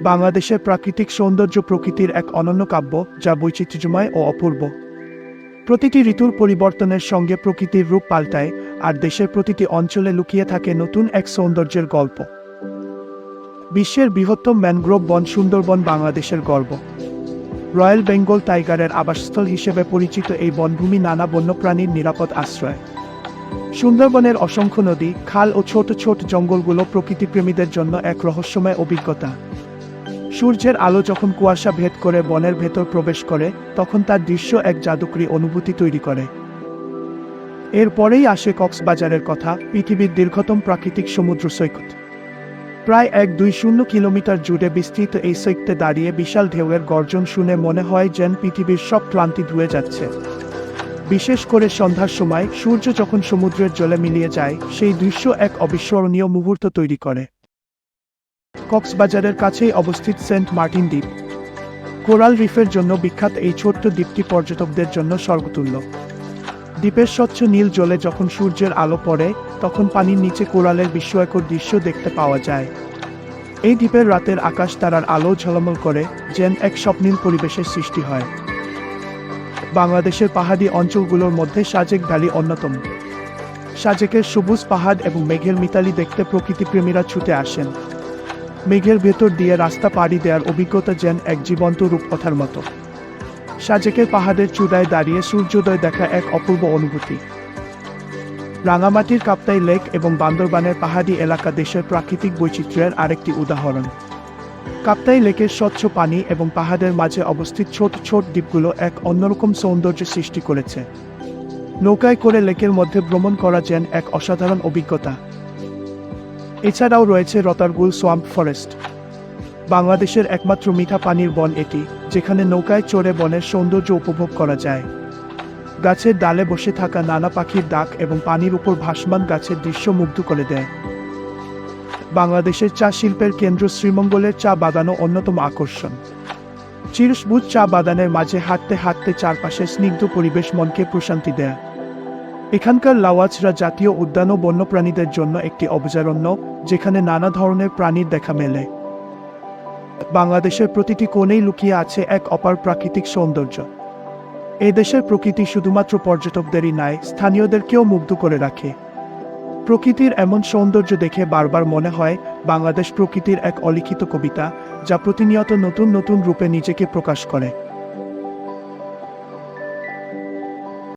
বাংলাদেশের প্রাকৃতিক সৌন্দর্য প্রকৃতির এক অনন্য কাব্য, যা বৈচিত্র্যময় ও অপূর্ব। প্রতিটি ঋতুর পরিবর্তনের সঙ্গে প্রকৃতির রূপ পাল্টায়, আর দেশের প্রতিটি অঞ্চলে লুকিয়ে থাকে নতুন এক সৌন্দর্যের গল্প। বিশ্বের বৃহত্তম ম্যানগ্রোভ বন সুন্দরবন বাংলাদেশের গর্ব। রয়্যাল বেঙ্গল টাইগারের আবাসস্থল হিসেবে পরিচিত এই বনভূমি নানা বন্যপ্রাণীর নিরাপদ আশ্রয়। সুন্দরবনের অসংখ্য নদী, খাল ও ছোট ছোট জঙ্গলগুলো প্রকৃতিপ্রেমীদের জন্য এক রহস্যময় অভিজ্ঞতা। সূর্যের আলো যখন কুয়াশা ভেদ করে বনের ভেতর প্রবেশ করে, তখন তার দৃশ্য এক জাদুকরী অনুভূতি তৈরি করে। এরপরেই আসে কক্সবাজারের কথা, পৃথিবীর দীর্ঘতম প্রাকৃতিক সমুদ্র সৈকত। প্রায় 120 কিলোমিটার জুড়ে বিস্তৃত এই সৈকতে দাঁড়িয়ে বিশাল ঢেউয়ের গর্জন শুনে মনে হয় যেন পৃথিবীর সব ক্লান্তি ধুয়ে যাচ্ছে। বিশেষ করে সন্ধ্যার সময় সূর্য যখন সমুদ্রের জলে মিলিয়ে যায়, সেই দৃশ্য এক অবিস্মরণীয় মুহূর্ত তৈরি করে। কক্সবাজারের কাছেই অবস্থিত সেন্ট মার্টিন দ্বীপ। কোরাল রিফের জন্য বিখ্যাত এই ছোট্ট দ্বীপটি পর্যটকদের জন্য স্বর্গতুল্য। দ্বীপের স্বচ্ছ নীল জলে যখন সূর্যের আলো পড়ে, তখন পানির নিচে কোরালের বিস্ময়কর দৃশ্য দেখতে পাওয়া যায়। এই দ্বীপের রাতের আকাশ তারার আলো ঝলমল করে, যেন এক স্বপ্নীল পরিবেশের সৃষ্টি হয়। বাংলাদেশের পাহাড়ি অঞ্চলগুলোর মধ্যে সাজেক ভ্যালি অন্যতম। সাজেকের সবুজ পাহাড় এবং মেঘের মিতালি দেখতে প্রকৃতিপ্রেমীরা ছুটে আসেন। মেঘের ভেতর দিয়ে রাস্তা পাড়ি দেওয়ার অভিজ্ঞতা যেন এক জীবন্ত রূপকথার মতো। সাজেকের পাহাড়ের চূড়ায় দাঁড়িয়ে সূর্যোদয় দেখা এক অপূর্ব অনুভূতি। রাঙামাটির কাপ্তাই লেক এবং বান্দরবানের পাহাড়ি এলাকা দেশের প্রাকৃতিক বৈচিত্র্যের আরেকটি উদাহরণ। কাপ্তাই লেকের স্বচ্ছ পানি এবং পাহাড়ের মাঝে অবস্থিত ছোট ছোট দ্বীপগুলো এক অন্যরকম সৌন্দর্য সৃষ্টি করেছে। নৌকায় করে লেকের মধ্যে ভ্রমণ করা যেন এক অসাধারণ অভিজ্ঞতা। এছাড়াও রয়েছে রতারগুল সোয়াম্প ফরেস্ট। বাংলাদেশের একমাত্র মিঠা পানির বন এটি, যেখানে নৌকায় চড়ে বনের সৌন্দর্য উপভোগ করা যায়। গাছের ডালে বসে থাকা নানা পাখির ডাক এবং পানির উপর ভাসমান গাছের দৃশ্য মুগ্ধ করে দেয়। বাংলাদেশের চা শিল্পের কেন্দ্র শ্রীমঙ্গলের চা বাগানও অন্যতম আকর্ষণ। চিরসবুজ চা বাগানের মাঝে হাঁটতে হাঁটতে চারপাশের স্নিগ্ধ পরিবেশ মনকে প্রশান্তি দেয়। এখানকার লাওয়াচড়া জাতীয় উদ্যানও বন্যপ্রাণীদের জন্য একটি অভয়ারণ্য, যেখানে নানা ধরনের প্রাণীর দেখা মেলে। বাংলাদেশের প্রতিটি কোণেই লুকিয়ে আছে এক অপার প্রাকৃতিক সৌন্দর্য। এই দেশের প্রকৃতি শুধুমাত্র পর্যটকদেরই নয়, স্থানীয়দেরকেও মুগ্ধ করে রাখে। প্রকৃতির এমন সৌন্দর্য দেখে বারবার মনে হয় বাংলাদেশ প্রকৃতির এক অলিখিত কবিতা, যা প্রতিনিয়ত নতুন নতুন রূপে নিজেকে প্রকাশ করে।